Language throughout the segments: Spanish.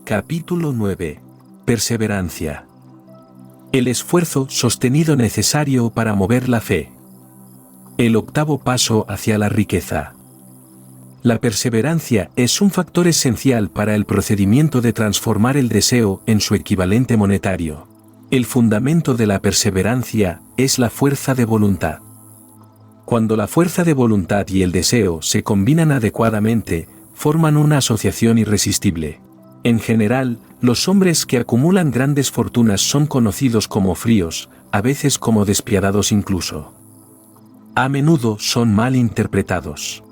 Capítulo 9. Perseverancia. El esfuerzo sostenido necesario para mover la fe. El octavo paso hacia la riqueza. La perseverancia es un factor esencial para el procedimiento de transformar el deseo en su equivalente monetario. El fundamento de la perseverancia es la fuerza de voluntad. Cuando la fuerza de voluntad y el deseo se combinan adecuadamente, forman una asociación irresistible. En general, los hombres que acumulan grandes fortunas son conocidos como fríos, a veces como despiadados incluso. A menudo son mal interpretados.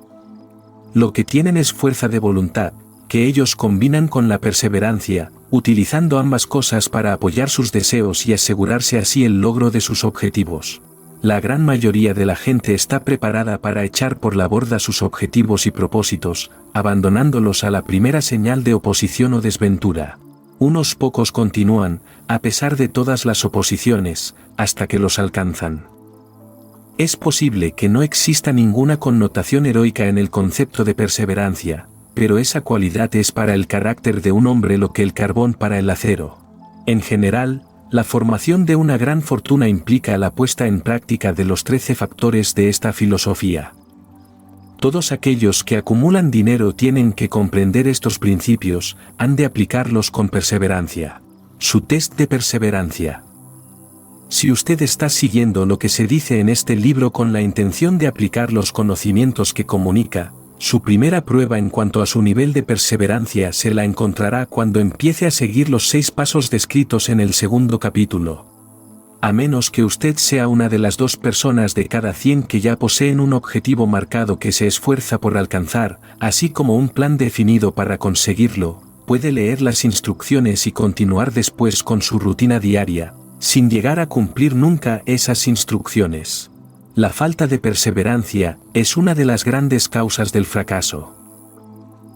Lo que tienen es fuerza de voluntad, que ellos combinan con la perseverancia, utilizando ambas cosas para apoyar sus deseos y asegurarse así el logro de sus objetivos. La gran mayoría de la gente está preparada para echar por la borda sus objetivos y propósitos, abandonándolos a la primera señal de oposición o desventura. Unos pocos continúan, a pesar de todas las oposiciones, hasta que los alcanzan. Es posible que no exista ninguna connotación heroica en el concepto de perseverancia, pero esa cualidad es para el carácter de un hombre lo que el carbón para el acero. En general, la formación de una gran fortuna implica la puesta en práctica de los 13 factores de esta filosofía. Todos aquellos que acumulan dinero tienen que comprender estos principios, han de aplicarlos con perseverancia. Su test de perseverancia. Si usted está siguiendo lo que se dice en este libro con la intención de aplicar los conocimientos que comunica, su primera prueba en cuanto a su nivel de perseverancia se la encontrará cuando empiece a seguir los 6 pasos descritos en el segundo capítulo. A menos que usted sea una de las 2 personas de cada 100 que ya poseen un objetivo marcado que se esfuerza por alcanzar, así como un plan definido para conseguirlo, puede leer las instrucciones y continuar después con su rutina diaria, sin llegar a cumplir nunca esas instrucciones. La falta de perseverancia es una de las grandes causas del fracaso.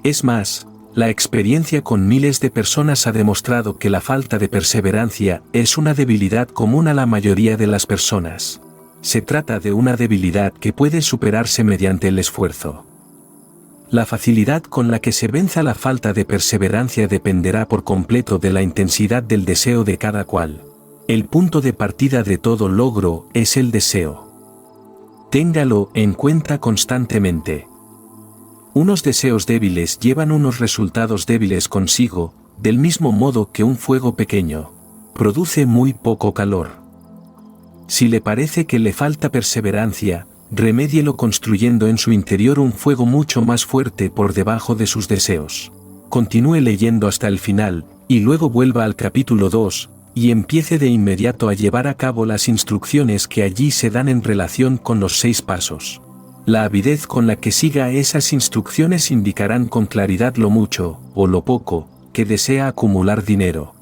Es más, la experiencia con miles de personas ha demostrado que la falta de perseverancia es una debilidad común a la mayoría de las personas. Se trata de una debilidad que puede superarse mediante el esfuerzo. La facilidad con la que se venza la falta de perseverancia dependerá por completo de la intensidad del deseo de cada cual. El punto de partida de todo logro es el deseo. Téngalo en cuenta constantemente. Unos deseos débiles llevan unos resultados débiles consigo, del mismo modo que un fuego pequeño produce muy poco calor. Si le parece que le falta perseverancia, remédielo construyendo en su interior un fuego mucho más fuerte por debajo de sus deseos. Continúe leyendo hasta el final, y luego vuelva al capítulo 2, y empiece de inmediato a llevar a cabo las instrucciones que allí se dan en relación con los 6 pasos. La avidez con la que siga esas instrucciones indicarán con claridad lo mucho, o lo poco, que desea acumular dinero.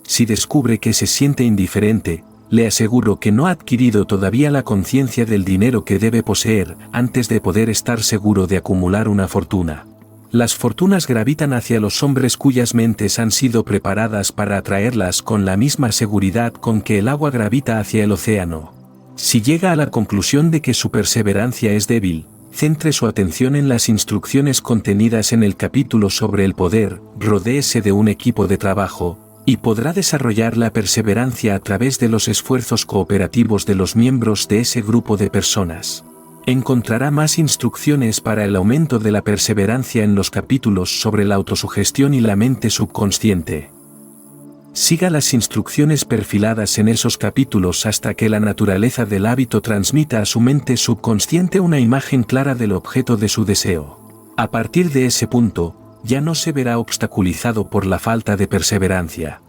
Si descubre que se siente indiferente, le aseguro que no ha adquirido todavía la conciencia del dinero que debe poseer antes de poder estar seguro de acumular una fortuna. Las fortunas gravitan hacia los hombres cuyas mentes han sido preparadas para atraerlas con la misma seguridad con que el agua gravita hacia el océano. Si llega a la conclusión de que su perseverancia es débil, centre su atención en las instrucciones contenidas en el capítulo sobre el poder, rodéese de un equipo de trabajo, y podrá desarrollar la perseverancia a través de los esfuerzos cooperativos de los miembros de ese grupo de personas. Encontrará más instrucciones para el aumento de la perseverancia en los capítulos sobre la autosugestión y la mente subconsciente. Siga las instrucciones perfiladas en esos capítulos hasta que la naturaleza del hábito transmita a su mente subconsciente una imagen clara del objeto de su deseo. A partir de ese punto, ya no se verá obstaculizado por la falta de perseverancia.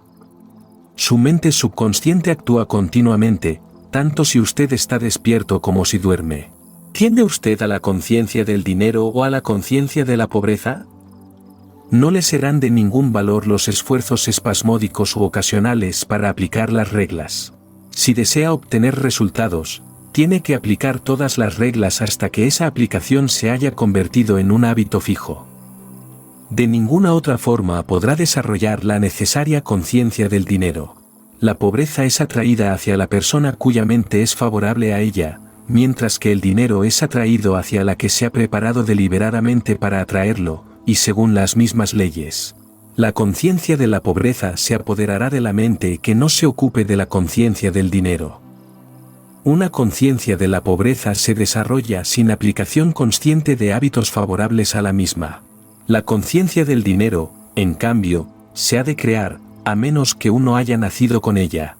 Su mente subconsciente actúa continuamente, tanto si usted está despierto como si duerme. ¿Tiende usted a la conciencia del dinero o a la conciencia de la pobreza? No le serán de ningún valor los esfuerzos espasmódicos u ocasionales para aplicar las reglas. Si desea obtener resultados, tiene que aplicar todas las reglas hasta que esa aplicación se haya convertido en un hábito fijo. De ninguna otra forma podrá desarrollar la necesaria conciencia del dinero. La pobreza es atraída hacia la persona cuya mente es favorable a ella, mientras que el dinero es atraído hacia la que se ha preparado deliberadamente para atraerlo, y según las mismas leyes. La conciencia de la pobreza se apoderará de la mente que no se ocupe de la conciencia del dinero. Una conciencia de la pobreza se desarrolla sin aplicación consciente de hábitos favorables a la misma. La conciencia del dinero, en cambio, se ha de crear, a menos que uno haya nacido con ella.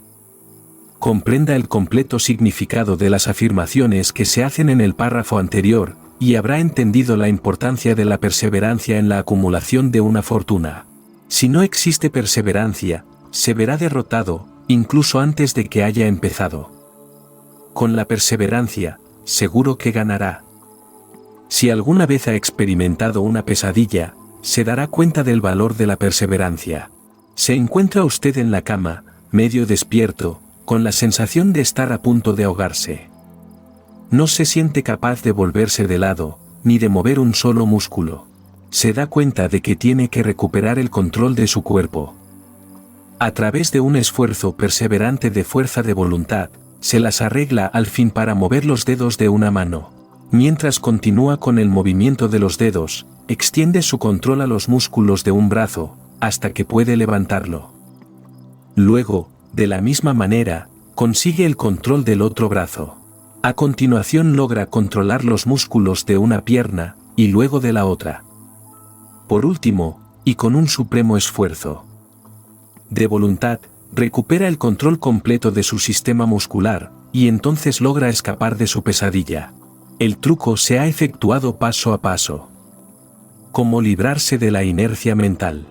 Comprenda el completo significado de las afirmaciones que se hacen en el párrafo anterior, y habrá entendido la importancia de la perseverancia en la acumulación de una fortuna. Si no existe perseverancia, se verá derrotado, incluso antes de que haya empezado. Con la perseverancia, seguro que ganará. Si alguna vez ha experimentado una pesadilla, se dará cuenta del valor de la perseverancia. Se encuentra usted en la cama, medio despierto, con la sensación de estar a punto de ahogarse. No se siente capaz de volverse de lado, ni de mover un solo músculo. Se da cuenta de que tiene que recuperar el control de su cuerpo. A través de un esfuerzo perseverante de fuerza de voluntad, se las arregla al fin para mover los dedos de una mano. Mientras continúa con el movimiento de los dedos, extiende su control a los músculos de un brazo, hasta que puede levantarlo. Luego, de la misma manera, consigue el control del otro brazo. A continuación logra controlar los músculos de una pierna, y luego de la otra. Por último, y con un supremo esfuerzo de voluntad, recupera el control completo de su sistema muscular, y entonces logra escapar de su pesadilla. El truco se ha efectuado paso a paso. ¿Cómo librarse de la inercia mental?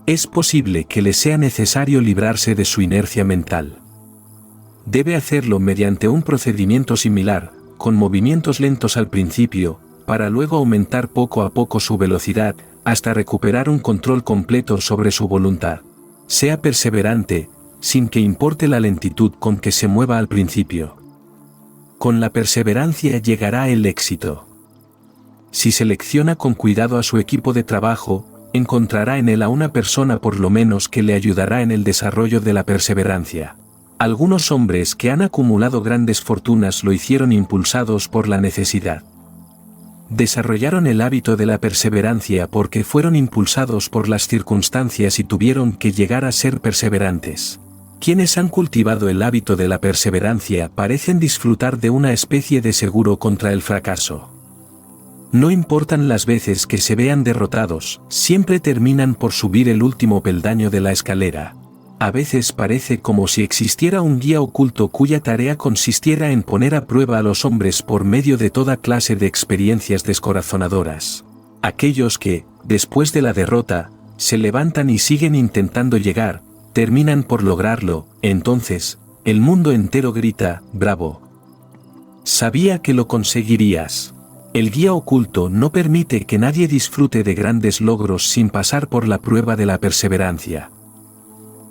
Es posible que le sea necesario librarse de su inercia mental. Debe hacerlo mediante un procedimiento similar, con movimientos lentos al principio, para luego aumentar poco a poco su velocidad, hasta recuperar un control completo sobre su voluntad. Sea perseverante, sin que importe la lentitud con que se mueva al principio. Con la perseverancia llegará el éxito. Si selecciona con cuidado a su equipo de trabajo, encontrará en él a una persona por lo menos que le ayudará en el desarrollo de la perseverancia. Algunos hombres que han acumulado grandes fortunas lo hicieron impulsados por la necesidad. Desarrollaron el hábito de la perseverancia porque fueron impulsados por las circunstancias y tuvieron que llegar a ser perseverantes. Quienes han cultivado el hábito de la perseverancia parecen disfrutar de una especie de seguro contra el fracaso. No importan las veces que se vean derrotados, siempre terminan por subir el último peldaño de la escalera. A veces parece como si existiera un guía oculto cuya tarea consistiera en poner a prueba a los hombres por medio de toda clase de experiencias descorazonadoras. Aquellos que, después de la derrota, se levantan y siguen intentando llegar, terminan por lograrlo. Entonces, el mundo entero grita, ¡bravo! Sabía que lo conseguirías. El guía oculto no permite que nadie disfrute de grandes logros sin pasar por la prueba de la perseverancia.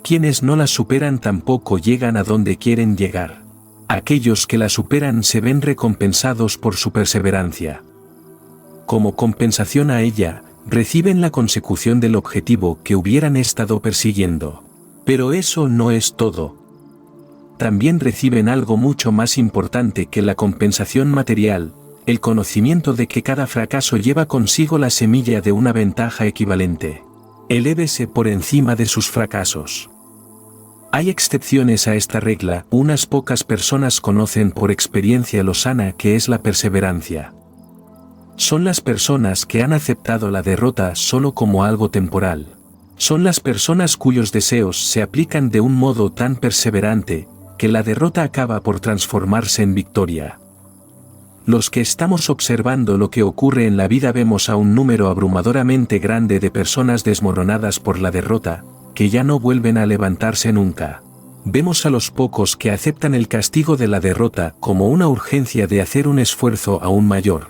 Quienes no la superan tampoco llegan a donde quieren llegar. Aquellos que la superan se ven recompensados por su perseverancia. Como compensación a ella, reciben la consecución del objetivo que hubieran estado persiguiendo. Pero eso no es todo. También reciben algo mucho más importante que la compensación material, el conocimiento de que cada fracaso lleva consigo la semilla de una ventaja equivalente. Elévese por encima de sus fracasos. Hay excepciones a esta regla, unas pocas personas conocen por experiencia lo sana que es la perseverancia. Son las personas que han aceptado la derrota solo como algo temporal. Son las personas cuyos deseos se aplican de un modo tan perseverante, que la derrota acaba por transformarse en victoria. Los que estamos observando lo que ocurre en la vida vemos a un número abrumadoramente grande de personas desmoronadas por la derrota, que ya no vuelven a levantarse nunca. Vemos a los pocos que aceptan el castigo de la derrota como una urgencia de hacer un esfuerzo aún mayor.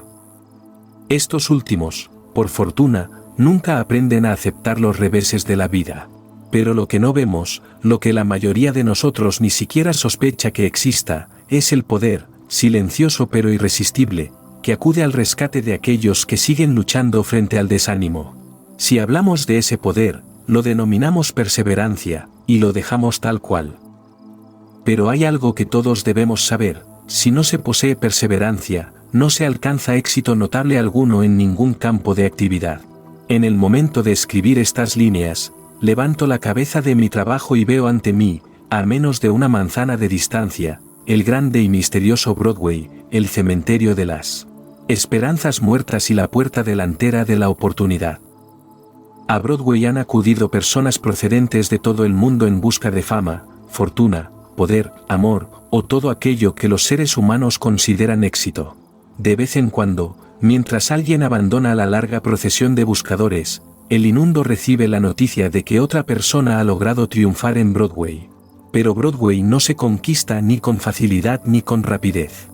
Estos últimos, por fortuna, nunca aprenden a aceptar los reveses de la vida. Pero lo que no vemos, lo que la mayoría de nosotros ni siquiera sospecha que exista, es el poder, silencioso pero irresistible, que acude al rescate de aquellos que siguen luchando frente al desánimo. Si hablamos de ese poder, lo denominamos perseverancia, y lo dejamos tal cual. Pero hay algo que todos debemos saber: si no se posee perseverancia, no se alcanza éxito notable alguno en ningún campo de actividad. En el momento de escribir estas líneas, levanto la cabeza de mi trabajo y veo ante mí, a menos de una manzana de distancia, el grande y misterioso Broadway, el cementerio de las esperanzas muertas y la puerta delantera de la oportunidad. A Broadway han acudido personas procedentes de todo el mundo en busca de fama, fortuna, poder, amor, o todo aquello que los seres humanos consideran éxito. De vez en cuando, mientras alguien abandona la larga procesión de buscadores, el inundo recibe la noticia de que otra persona ha logrado triunfar en Broadway. Pero Broadway no se conquista ni con facilidad ni con rapidez.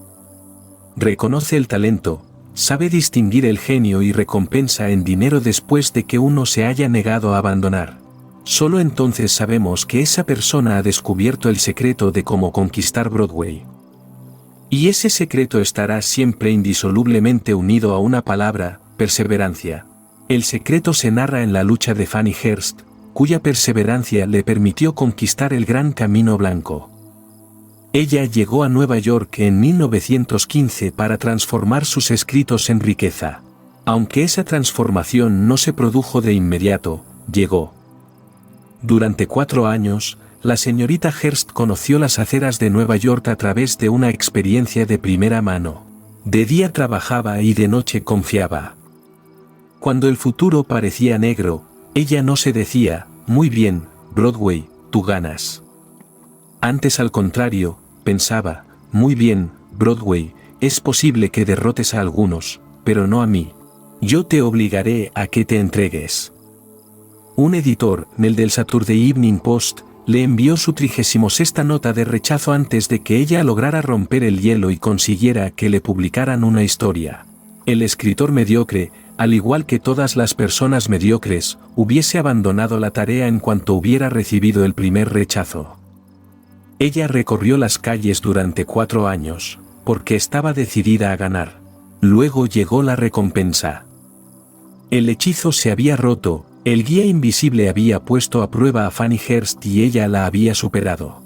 Reconoce el talento, sabe distinguir el genio y recompensa en dinero después de que uno se haya negado a abandonar. Solo entonces sabemos que esa persona ha descubierto el secreto de cómo conquistar Broadway. Y ese secreto estará siempre indisolublemente unido a una palabra: perseverancia. El secreto se narra en la lucha de Fanny Hurst, cuya perseverancia le permitió conquistar el Gran Camino Blanco. Ella llegó a Nueva York en 1915 para transformar sus escritos en riqueza. Aunque esa transformación no se produjo de inmediato, llegó. Durante 4 años, la señorita Hurst conoció las aceras de Nueva York a través de una experiencia de primera mano. De día trabajaba y de noche confiaba. Cuando el futuro parecía negro, ella no se decía: muy bien, Broadway, tú ganas. Antes, al contrario, pensaba: muy bien, Broadway, es posible que derrotes a algunos, pero no a mí. Yo te obligaré a que te entregues. Un editor, el del Saturday Evening Post, le envió su 36ª nota de rechazo antes de que ella lograra romper el hielo y consiguiera que le publicaran una historia. El escritor mediocre, al igual que todas las personas mediocres, hubiese abandonado la tarea en cuanto hubiera recibido el primer rechazo. Ella recorrió las calles durante 4 años, porque estaba decidida a ganar. Luego llegó la recompensa. El hechizo se había roto, el guía invisible había puesto a prueba a Fanny Hurst y ella la había superado.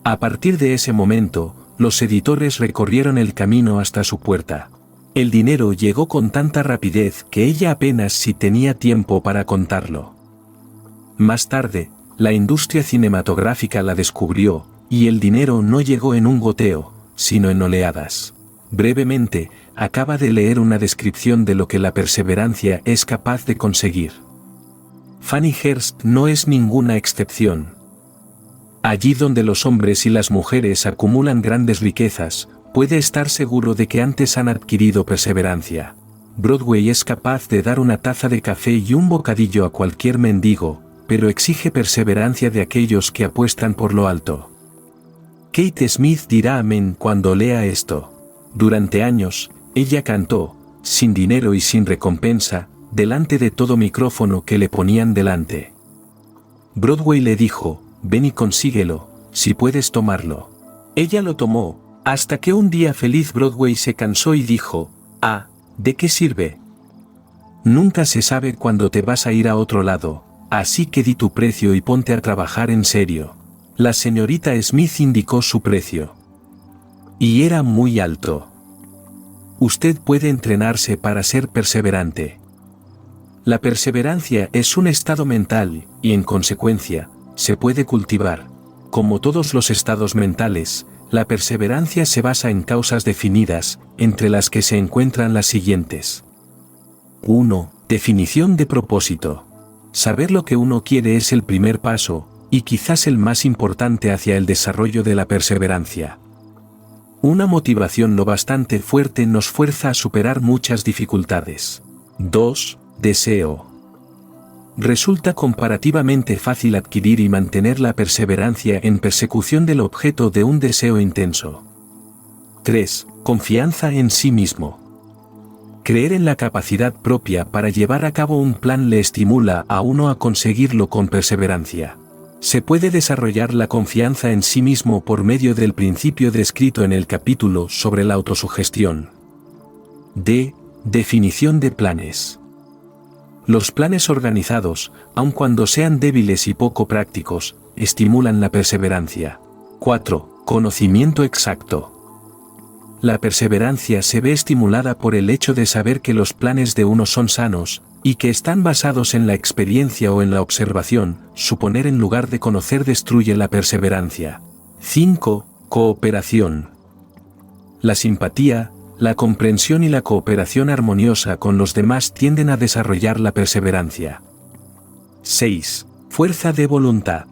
A partir de ese momento, los editores recorrieron el camino hasta su puerta. El dinero llegó con tanta rapidez que ella apenas si tenía tiempo para contarlo. Más tarde, la industria cinematográfica la descubrió, y el dinero no llegó en un goteo, sino en oleadas. Brevemente, acaba de leer una descripción de lo que la perseverancia es capaz de conseguir. Fanny Hurst no es ninguna excepción. Allí donde los hombres y las mujeres acumulan grandes riquezas, puede estar seguro de que antes han adquirido perseverancia. Broadway es capaz de dar una taza de café y un bocadillo a cualquier mendigo, pero exige perseverancia de aquellos que apuestan por lo alto. Kate Smith dirá amén cuando lea esto. Durante años, ella cantó, sin dinero y sin recompensa, delante de todo micrófono que le ponían delante. Broadway le dijo: ven y consíguelo, si puedes tomarlo. Ella lo tomó, hasta que un día feliz Broadway se cansó y dijo: ah, ¿de qué sirve? Nunca se sabe cuándo te vas a ir a otro lado, así que di tu precio y ponte a trabajar en serio. La señorita Smith indicó su precio. Y era muy alto. Usted puede entrenarse para ser perseverante. La perseverancia es un estado mental, y en consecuencia, se puede cultivar. Como todos los estados mentales, la perseverancia se basa en causas definidas, entre las que se encuentran las siguientes. 1. Definición de propósito. Saber lo que uno quiere es el primer paso, y quizás el más importante hacia el desarrollo de la perseverancia. Una motivación lo bastante fuerte nos fuerza a superar muchas dificultades. 2. Deseo. Resulta comparativamente fácil adquirir y mantener la perseverancia en persecución del objeto de un deseo intenso. 3. Confianza en sí mismo. Creer en la capacidad propia para llevar a cabo un plan le estimula a uno a conseguirlo con perseverancia. Se puede desarrollar la confianza en sí mismo por medio del principio descrito en el capítulo sobre la autosugestión. D. Definición de planes. Los planes organizados, aun cuando sean débiles y poco prácticos, estimulan la perseverancia. 4. Conocimiento exacto. La perseverancia se ve estimulada por el hecho de saber que los planes de uno son sanos, y que están basados en la experiencia o en la observación. Suponer en lugar de conocer destruye la perseverancia. 5. Cooperación. La simpatía, la comprensión y la cooperación armoniosa con los demás tienden a desarrollar la perseverancia. 6. Fuerza de voluntad.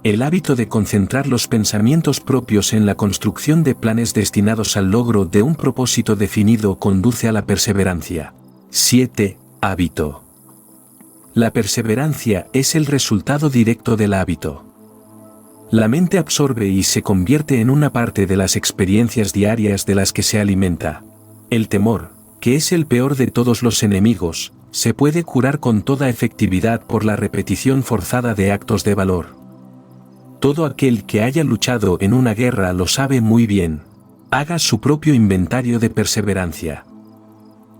El hábito de concentrar los pensamientos propios en la construcción de planes destinados al logro de un propósito definido conduce a la perseverancia. 7. Hábito. La perseverancia es el resultado directo del hábito. La mente absorbe y se convierte en una parte de las experiencias diarias de las que se alimenta. El temor, que es el peor de todos los enemigos, se puede curar con toda efectividad por la repetición forzada de actos de valor. Todo aquel que haya luchado en una guerra lo sabe muy bien. Haga su propio inventario de perseverancia.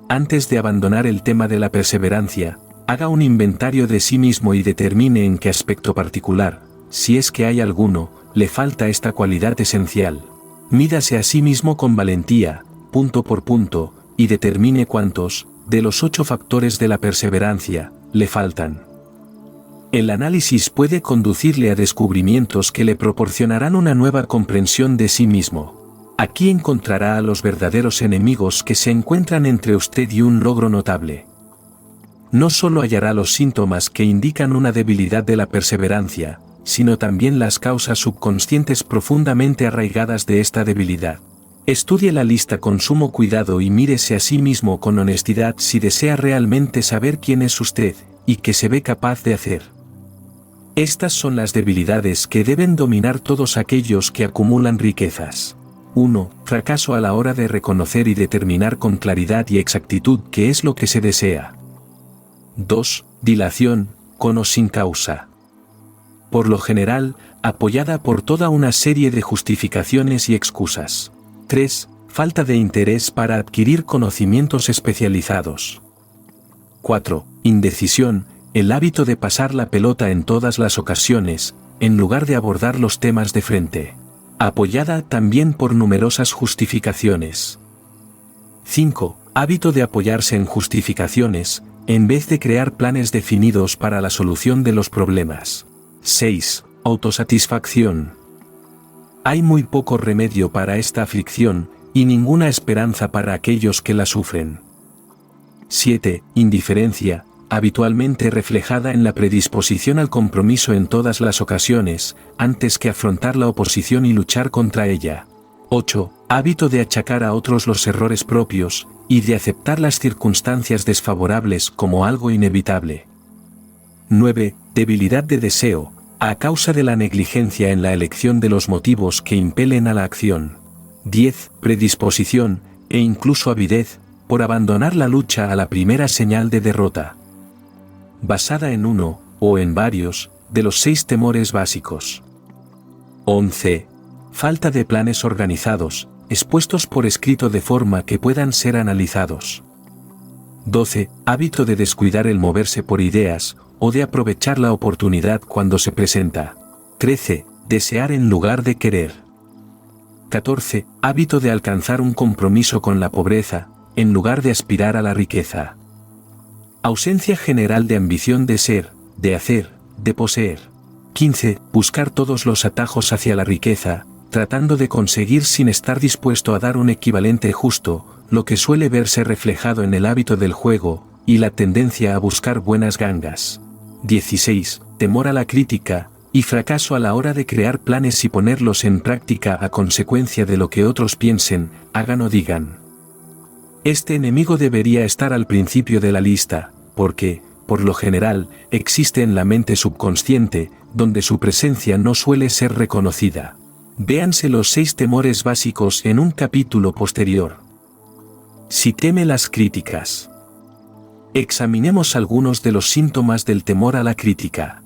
Antes de abandonar el tema de la perseverancia, haga un inventario de sí mismo y determine en qué aspecto particular, si es que hay alguno, le falta esta cualidad esencial. Mídase a sí mismo con valentía, punto por punto, y determine cuántos, de los 8 factores de la perseverancia, le faltan. El análisis puede conducirle a descubrimientos que le proporcionarán una nueva comprensión de sí mismo. Aquí encontrará a los verdaderos enemigos que se encuentran entre usted y un logro notable. No solo hallará los síntomas que indican una debilidad de la perseverancia, sino también las causas subconscientes profundamente arraigadas de esta debilidad. Estudie la lista con sumo cuidado y mírese a sí mismo con honestidad si desea realmente saber quién es usted y qué se ve capaz de hacer. Estas son las debilidades que deben dominar todos aquellos que acumulan riquezas. 1. Fracaso a la hora de reconocer y determinar con claridad y exactitud qué es lo que se desea. 2. Dilación, con o sin causa. Por lo general, apoyada por toda una serie de justificaciones y excusas. 3. Falta de interés para adquirir conocimientos especializados. 4. Indecisión, el hábito de pasar la pelota en todas las ocasiones, en lugar de abordar los temas de frente. Apoyada también por numerosas justificaciones. 5. Hábito de apoyarse en justificaciones, en vez de crear planes definidos para la solución de los problemas. 6. Autosatisfacción. Hay muy poco remedio para esta aflicción, y ninguna esperanza para aquellos que la sufren. 7. Indiferencia, habitualmente reflejada en la predisposición al compromiso en todas las ocasiones, antes que afrontar la oposición y luchar contra ella. 8. Hábito de achacar a otros los errores propios, y de aceptar las circunstancias desfavorables como algo inevitable. 9. Debilidad de deseo, a causa de la negligencia en la elección de los motivos que impelen a la acción. 10. Predisposición, e incluso avidez, por abandonar la lucha a la primera señal de derrota. Basada en uno, o en varios, de los 6 temores básicos. 11. Falta de planes organizados, expuestos por escrito de forma que puedan ser analizados. 12. Hábito de descuidar el moverse por ideas, o de aprovechar la oportunidad cuando se presenta. 13. Desear en lugar de querer. 14. Hábito de alcanzar un compromiso con la pobreza, en lugar de aspirar a la riqueza. Ausencia general de ambición de ser, de hacer, de poseer. 15. Buscar todos los atajos hacia la riqueza, tratando de conseguir sin estar dispuesto a dar un equivalente justo, lo que suele verse reflejado en el hábito del juego, y la tendencia a buscar buenas gangas. 16. Temor a la crítica, y fracaso a la hora de crear planes y ponerlos en práctica a consecuencia de lo que otros piensen, hagan o digan. Este enemigo debería estar al principio de la lista, porque, por lo general, existe en la mente subconsciente, donde su presencia no suele ser reconocida. Véanse los 6 temores básicos en un capítulo posterior. Si teme las críticas. Examinemos algunos de los síntomas del temor a la crítica.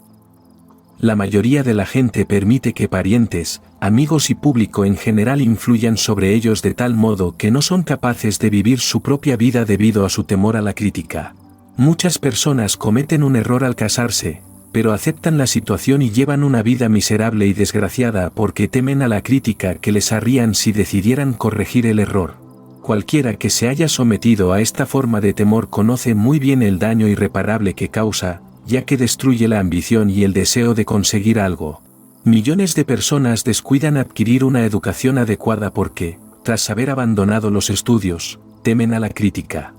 La mayoría de la gente permite que parientes, amigos y público en general influyan sobre ellos de tal modo que no son capaces de vivir su propia vida debido a su temor a la crítica. Muchas personas cometen un error al casarse, pero aceptan la situación y llevan una vida miserable y desgraciada porque temen a la crítica que les harían si decidieran corregir el error. Cualquiera que se haya sometido a esta forma de temor conoce muy bien el daño irreparable que causa, ya que destruye la ambición y el deseo de conseguir algo. Millones de personas descuidan adquirir una educación adecuada porque, tras haber abandonado los estudios, temen a la crítica.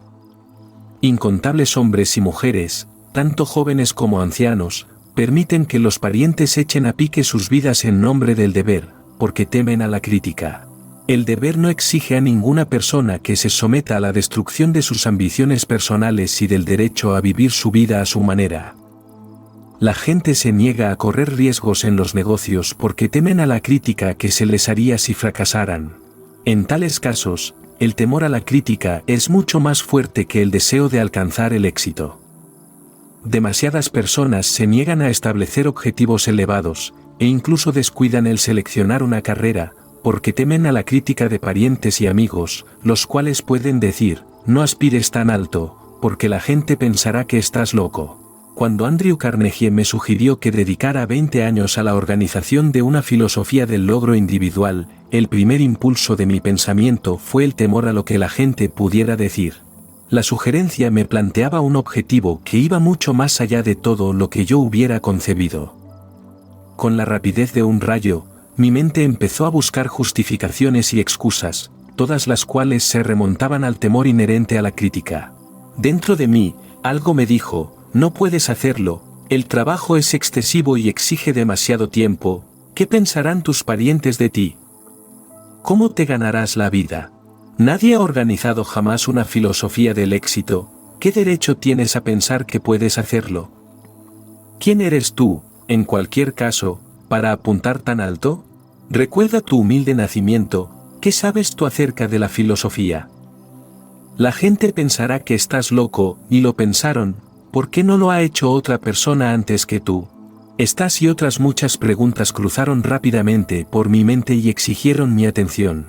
Incontables hombres y mujeres, tanto jóvenes como ancianos, permiten que los parientes echen a pique sus vidas en nombre del deber, porque temen a la crítica. El deber no exige a ninguna persona que se someta a la destrucción de sus ambiciones personales y del derecho a vivir su vida a su manera. La gente se niega a correr riesgos en los negocios porque temen a la crítica que se les haría si fracasaran. En tales casos, el temor a la crítica es mucho más fuerte que el deseo de alcanzar el éxito. Demasiadas personas se niegan a establecer objetivos elevados, e incluso descuidan el seleccionar una carrera, porque temen a la crítica de parientes y amigos, los cuales pueden decir, no aspires tan alto, porque la gente pensará que estás loco. Cuando Andrew Carnegie me sugirió que dedicara 20 años a la organización de una filosofía del logro individual, el primer impulso de mi pensamiento fue el temor a lo que la gente pudiera decir. La sugerencia me planteaba un objetivo que iba mucho más allá de todo lo que yo hubiera concebido. Con la rapidez de un rayo, mi mente empezó a buscar justificaciones y excusas, todas las cuales se remontaban al temor inherente a la crítica. Dentro de mí, algo me dijo, no puedes hacerlo, el trabajo es excesivo y exige demasiado tiempo, ¿qué pensarán tus parientes de ti? ¿Cómo te ganarás la vida? Nadie ha organizado jamás una filosofía del éxito, ¿qué derecho tienes a pensar que puedes hacerlo? ¿Quién eres tú, en cualquier caso, para apuntar tan alto? Recuerda tu humilde nacimiento, ¿qué sabes tú acerca de la filosofía? La gente pensará que estás loco, y lo pensaron, ¿por qué no lo ha hecho otra persona antes que tú? Estas y otras muchas preguntas cruzaron rápidamente por mi mente y exigieron mi atención.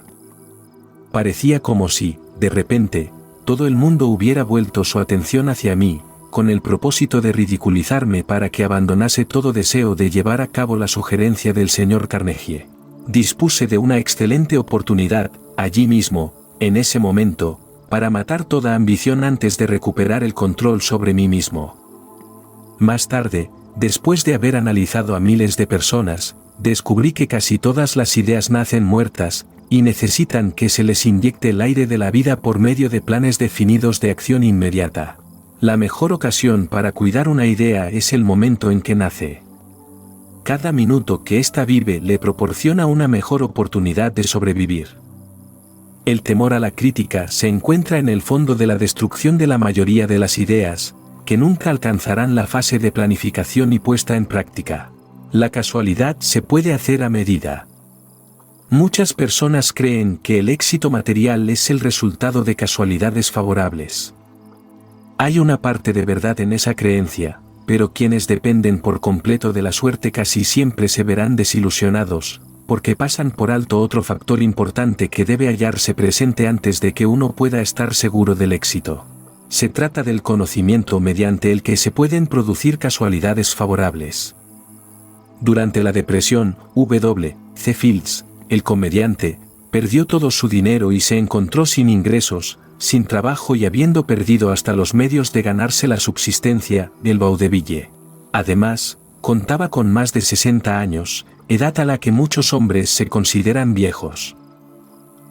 Parecía como si, de repente, todo el mundo hubiera vuelto su atención hacia mí, con el propósito de ridiculizarme para que abandonase todo deseo de llevar a cabo la sugerencia del señor Carnegie. Dispuse de una excelente oportunidad, allí mismo, en ese momento, para matar toda ambición antes de recuperar el control sobre mí mismo. Más tarde, después de haber analizado a miles de personas, descubrí que casi todas las ideas nacen muertas, y necesitan que se les inyecte el aire de la vida por medio de planes definidos de acción inmediata. La mejor ocasión para cuidar una idea es el momento en que nace. Cada minuto que ésta vive le proporciona una mejor oportunidad de sobrevivir. El temor a la crítica se encuentra en el fondo de la destrucción de la mayoría de las ideas, que nunca alcanzarán la fase de planificación y puesta en práctica. La casualidad se puede hacer a medida. Muchas personas creen que el éxito material es el resultado de casualidades favorables. Hay una parte de verdad en esa creencia, pero quienes dependen por completo de la suerte casi siempre se verán desilusionados, porque pasan por alto otro factor importante que debe hallarse presente antes de que uno pueda estar seguro del éxito. Se trata del conocimiento mediante el que se pueden producir casualidades favorables. Durante la depresión, W. C. Fields, el comediante, perdió todo su dinero y se encontró sin ingresos, sin trabajo y habiendo perdido hasta los medios de ganarse la subsistencia, del vaudeville. Además, contaba con más de 60 años, edad a la que muchos hombres se consideran viejos.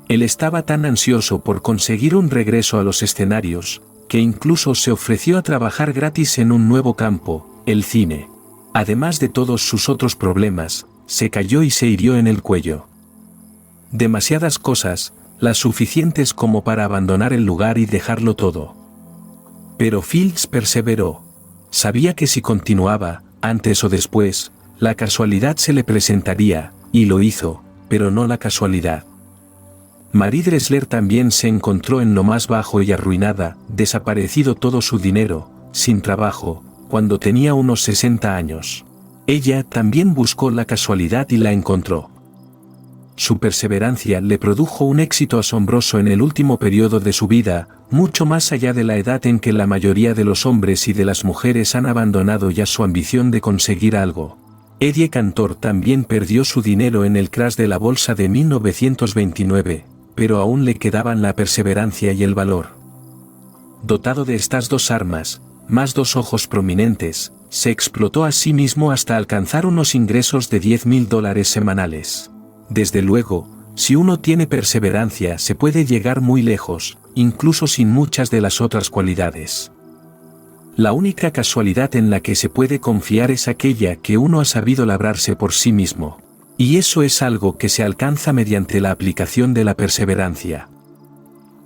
Él estaba tan ansioso por conseguir un regreso a los escenarios, que incluso se ofreció a trabajar gratis en un nuevo campo, el cine. Además de todos sus otros problemas, se cayó y se hirió en el cuello. Demasiadas cosas, las suficientes como para abandonar el lugar y dejarlo todo. Pero Fields perseveró. Sabía que si continuaba, antes o después, la casualidad se le presentaría, y lo hizo, pero no la casualidad. Marie Dressler también se encontró en lo más bajo y arruinada, desaparecido todo su dinero, sin trabajo, cuando tenía unos 60 años. Ella también buscó la casualidad y la encontró. Su perseverancia le produjo un éxito asombroso en el último periodo de su vida, mucho más allá de la edad en que la mayoría de los hombres y de las mujeres han abandonado ya su ambición de conseguir algo. Eddie Cantor también perdió su dinero en el crash de la bolsa de 1929, pero aún le quedaban la perseverancia y el valor. Dotado de estas dos armas, más dos ojos prominentes, se explotó a sí mismo hasta alcanzar unos ingresos de $10.000 semanales. Desde luego, si uno tiene perseverancia se puede llegar muy lejos, incluso sin muchas de las otras cualidades. La única casualidad en la que se puede confiar es aquella que uno ha sabido labrarse por sí mismo. Y eso es algo que se alcanza mediante la aplicación de la perseverancia.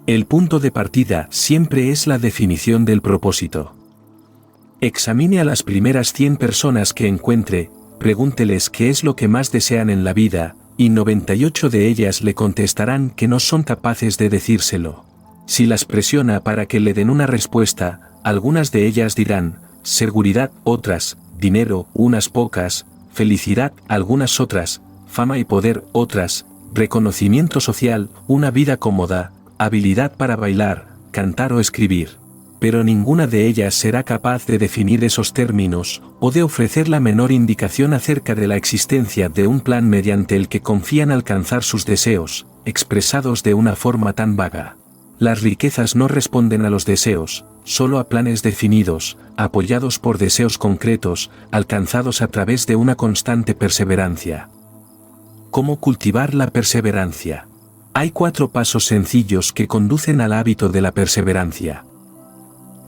El punto de partida siempre es la definición del propósito. Examine a las primeras 100 personas que encuentre, pregúnteles qué es lo que más desean en la vida, y 98 de ellas le contestarán que no son capaces de decírselo. Si las presiona para que le den una respuesta, algunas de ellas dirán, seguridad, otras, dinero, unas pocas, felicidad, algunas otras, fama y poder, otras, reconocimiento social, una vida cómoda, habilidad para bailar, cantar o escribir. Pero ninguna de ellas será capaz de definir esos términos, o de ofrecer la menor indicación acerca de la existencia de un plan mediante el que confían alcanzar sus deseos, expresados de una forma tan vaga. Las riquezas no responden a los deseos, solo a planes definidos, apoyados por deseos concretos, alcanzados a través de una constante perseverancia. ¿Cómo cultivar la perseverancia? Hay 4 pasos sencillos que conducen al hábito de la perseverancia.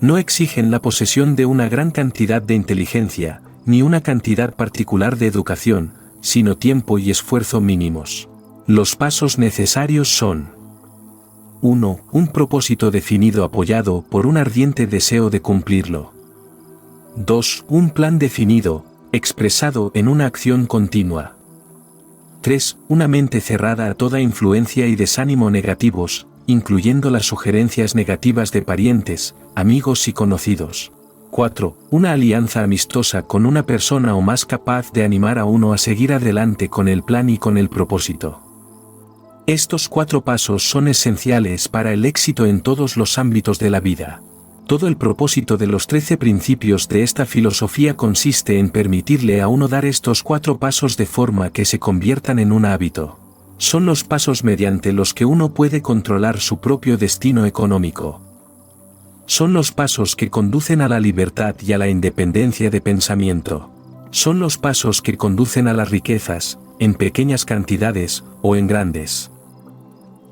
No exigen la posesión de una gran cantidad de inteligencia, ni una cantidad particular de educación, sino tiempo y esfuerzo mínimos. Los pasos necesarios son: 1. Un propósito definido apoyado por un ardiente deseo de cumplirlo. 2. Un plan definido, expresado en una acción continua. 3. Una mente cerrada a toda influencia y desánimo negativos, incluyendo las sugerencias negativas de parientes, amigos y conocidos. 4. Una alianza amistosa con una persona o más capaz de animar a uno a seguir adelante con el plan y con el propósito. Estos 4 pasos son esenciales para el éxito en todos los ámbitos de la vida. Todo el propósito de los 13 principios de esta filosofía consiste en permitirle a uno dar estos 4 pasos de forma que se conviertan en un hábito. Son los pasos mediante los que uno puede controlar su propio destino económico. Son los pasos que conducen a la libertad y a la independencia de pensamiento. Son los pasos que conducen a las riquezas, en pequeñas cantidades o en grandes.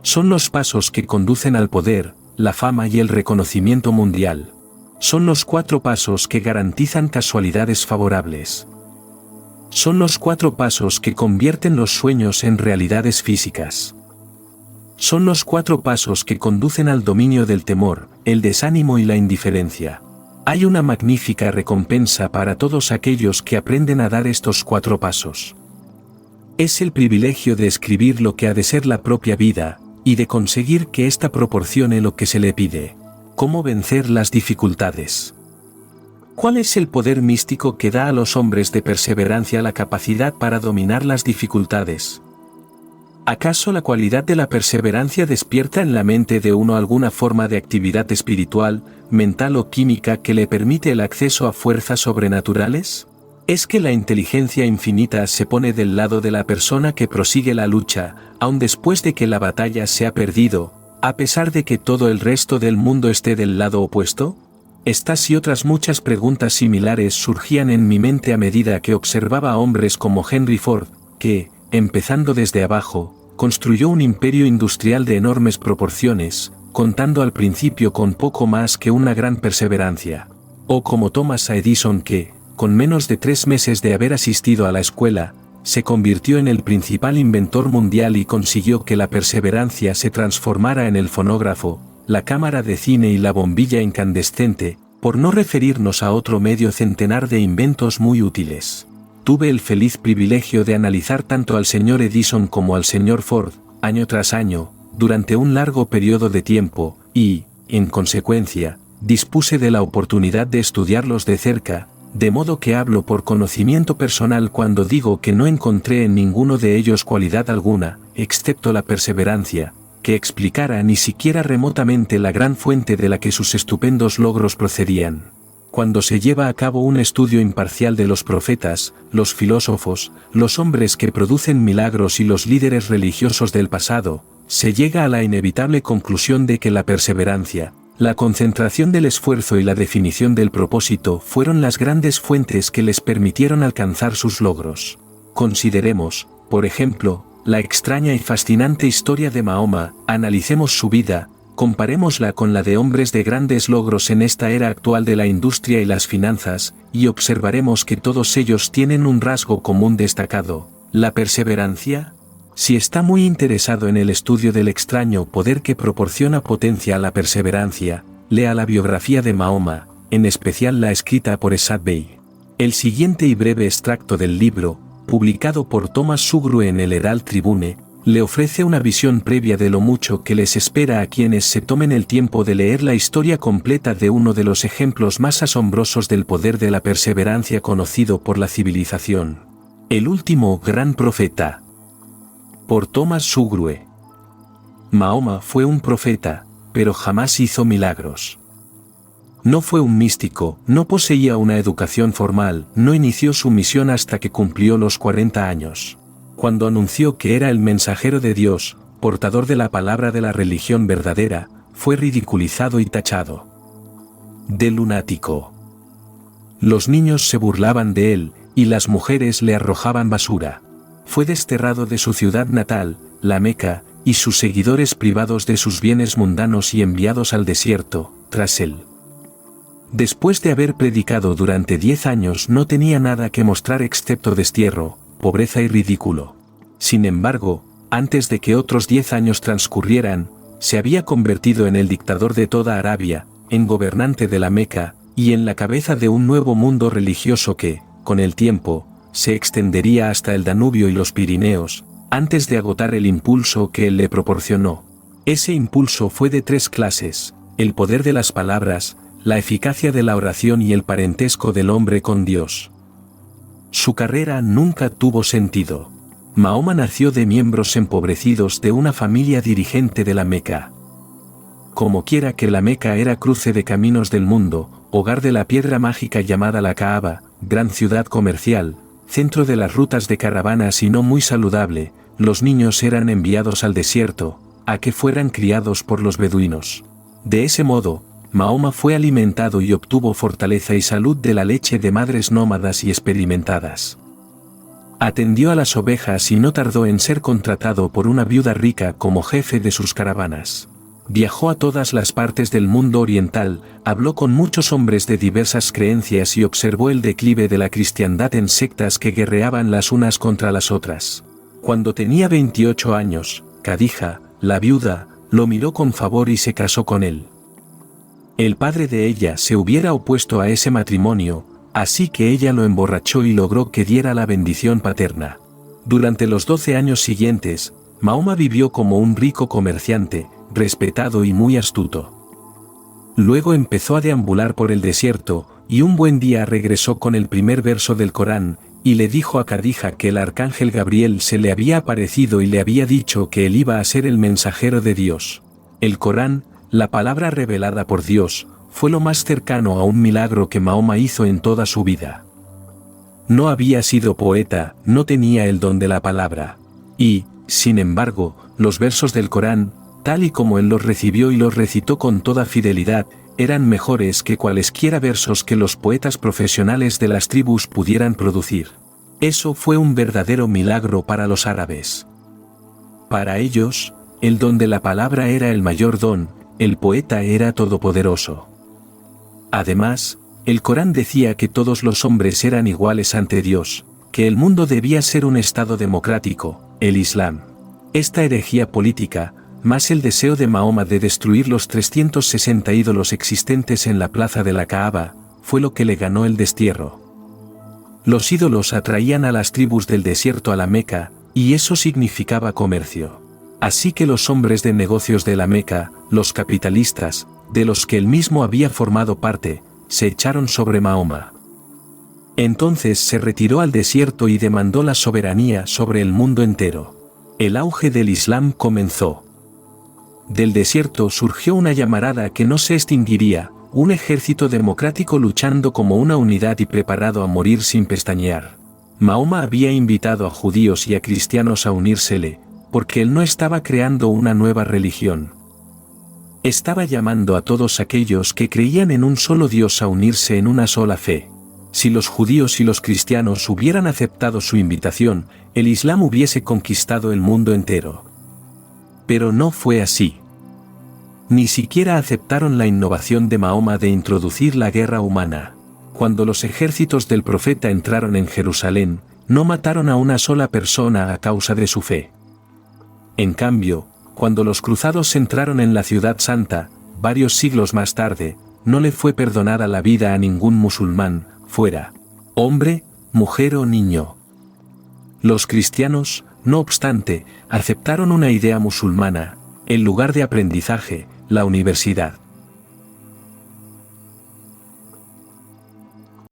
Son los pasos que conducen al poder, la fama y el reconocimiento mundial. Son los 4 pasos que garantizan casualidades favorables. Son los 4 pasos que convierten los sueños en realidades físicas. Son los 4 pasos que conducen al dominio del temor, el desánimo y la indiferencia. Hay una magnífica recompensa para todos aquellos que aprenden a dar estos 4 pasos. Es el privilegio de escribir lo que ha de ser la propia vida, y de conseguir que ésta proporcione lo que se le pide. ¿Cómo vencer las dificultades? ¿Cuál es el poder místico que da a los hombres de perseverancia la capacidad para dominar las dificultades? ¿Acaso la cualidad de la perseverancia despierta en la mente de uno alguna forma de actividad espiritual, mental o química que le permite el acceso a fuerzas sobrenaturales? ¿Es que la inteligencia infinita se pone del lado de la persona que prosigue la lucha, aun después de que la batalla se ha perdido, a pesar de que todo el resto del mundo esté del lado opuesto? Estas y otras muchas preguntas similares surgían en mi mente a medida que observaba a hombres como Henry Ford, que, empezando desde abajo, construyó un imperio industrial de enormes proporciones, contando al principio con poco más que una gran perseverancia. O como Thomas Edison que, con menos de 3 meses de haber asistido a la escuela, se convirtió en el principal inventor mundial y consiguió que la perseverancia se transformara en el fonógrafo, la cámara de cine y la bombilla incandescente, por no referirnos a otro medio centenar de inventos muy útiles. Tuve el feliz privilegio de analizar tanto al señor Edison como al señor Ford, año tras año, durante un largo periodo de tiempo, y, en consecuencia, dispuse de la oportunidad de estudiarlos de cerca, de modo que hablo por conocimiento personal cuando digo que no encontré en ninguno de ellos cualidad alguna, excepto la perseverancia, que explicara ni siquiera remotamente la gran fuente de la que sus estupendos logros procedían. Cuando se lleva a cabo un estudio imparcial de los profetas, los filósofos, los hombres que producen milagros y los líderes religiosos del pasado, se llega a la inevitable conclusión de que la perseverancia, la concentración del esfuerzo y la definición del propósito fueron las grandes fuentes que les permitieron alcanzar sus logros. Consideremos, por ejemplo, la extraña y fascinante historia de Mahoma, analicemos su vida, comparémosla con la de hombres de grandes logros en esta era actual de la industria y las finanzas, y observaremos que todos ellos tienen un rasgo común destacado, la perseverancia. Si está muy interesado en el estudio del extraño poder que proporciona potencia a la perseverancia, lea la biografía de Mahoma, en especial la escrita por Esad Bey. El siguiente y breve extracto del libro, publicado por Thomas Sugrue en el Herald Tribune, le ofrece una visión previa de lo mucho que les espera a quienes se tomen el tiempo de leer la historia completa de uno de los ejemplos más asombrosos del poder de la perseverancia conocido por la civilización. El último gran profeta. Por Thomas Sugrue. Mahoma fue un profeta, pero jamás hizo milagros. No fue un místico, no poseía una educación formal, no inició su misión hasta que cumplió los 40 años. Cuando anunció que era el mensajero de Dios, portador de la palabra de la religión verdadera, fue ridiculizado y tachado de lunático. Los niños se burlaban de él, y las mujeres le arrojaban basura. Fue desterrado de su ciudad natal, la Meca, y sus seguidores privados de sus bienes mundanos y enviados al desierto, tras él. Después de haber predicado durante 10 años no tenía nada que mostrar excepto destierro, pobreza y ridículo. Sin embargo, antes de que otros 10 años transcurrieran, se había convertido en el dictador de toda Arabia, en gobernante de la Meca, y en la cabeza de un nuevo mundo religioso que, con el tiempo, se extendería hasta el Danubio y los Pirineos, antes de agotar el impulso que él le proporcionó. Ese impulso fue de 3 clases: el poder de las palabras, la eficacia de la oración y el parentesco del hombre con Dios. Su carrera nunca tuvo sentido. Mahoma nació de miembros empobrecidos de una familia dirigente de la Meca. Como quiera que la Meca era cruce de caminos del mundo, hogar de la piedra mágica llamada la Kaaba, gran ciudad comercial, centro de las rutas de caravanas y no muy saludable, los niños eran enviados al desierto, a que fueran criados por los beduinos. De ese modo, Mahoma fue alimentado y obtuvo fortaleza y salud de la leche de madres nómadas y experimentadas. Atendió a las ovejas y no tardó en ser contratado por una viuda rica como jefe de sus caravanas. Viajó a todas las partes del mundo oriental, habló con muchos hombres de diversas creencias y observó el declive de la cristiandad en sectas que guerreaban las unas contra las otras. Cuando tenía 28 años, Khadija, la viuda, lo miró con favor y se casó con él. El padre de ella se hubiera opuesto a ese matrimonio, así que ella lo emborrachó y logró que diera la bendición paterna. Durante los 12 años siguientes, Mahoma vivió como un rico comerciante, respetado y muy astuto. Luego empezó a deambular por el desierto, y un buen día regresó con el primer verso del Corán, y le dijo a Khadija que el arcángel Gabriel se le había aparecido y le había dicho que él iba a ser el mensajero de Dios. El Corán, la palabra revelada por Dios, fue lo más cercano a un milagro que Mahoma hizo en toda su vida. No había sido poeta, no tenía el don de la palabra. Y, sin embargo, los versos del Corán, tal y como él los recibió y los recitó con toda fidelidad, eran mejores que cualesquiera versos que los poetas profesionales de las tribus pudieran producir. Eso fue un verdadero milagro para los árabes. Para ellos, el don de la palabra era el mayor don, el poeta era todopoderoso. Además, el Corán decía que todos los hombres eran iguales ante Dios, que el mundo debía ser un estado democrático, el Islam. Esta herejía política, más el deseo de Mahoma de destruir los 360 ídolos existentes en la plaza de la Kaaba, fue lo que le ganó el destierro. Los ídolos atraían a las tribus del desierto a la Meca, y eso significaba comercio. Así que los hombres de negocios de la Meca, los capitalistas, de los que él mismo había formado parte, se echaron sobre Mahoma. Entonces se retiró al desierto y demandó la soberanía sobre el mundo entero. El auge del Islam comenzó. Del desierto surgió una llamarada que no se extinguiría, un ejército democrático luchando como una unidad y preparado a morir sin pestañear. Mahoma había invitado a judíos y a cristianos a unírsele, porque él no estaba creando una nueva religión. Estaba llamando a todos aquellos que creían en un solo Dios a unirse en una sola fe. Si los judíos y los cristianos hubieran aceptado su invitación, el Islam hubiese conquistado el mundo entero. Pero no fue así. Ni siquiera aceptaron la innovación de Mahoma de introducir la guerra humana. Cuando los ejércitos del profeta entraron en Jerusalén, no mataron a una sola persona a causa de su fe. En cambio, cuando los cruzados entraron en la ciudad santa, varios siglos más tarde, no le fue perdonada la vida a ningún musulmán, fuera hombre, mujer o niño. Los cristianos, no obstante, aceptaron una idea musulmana, el lugar de aprendizaje, la universidad.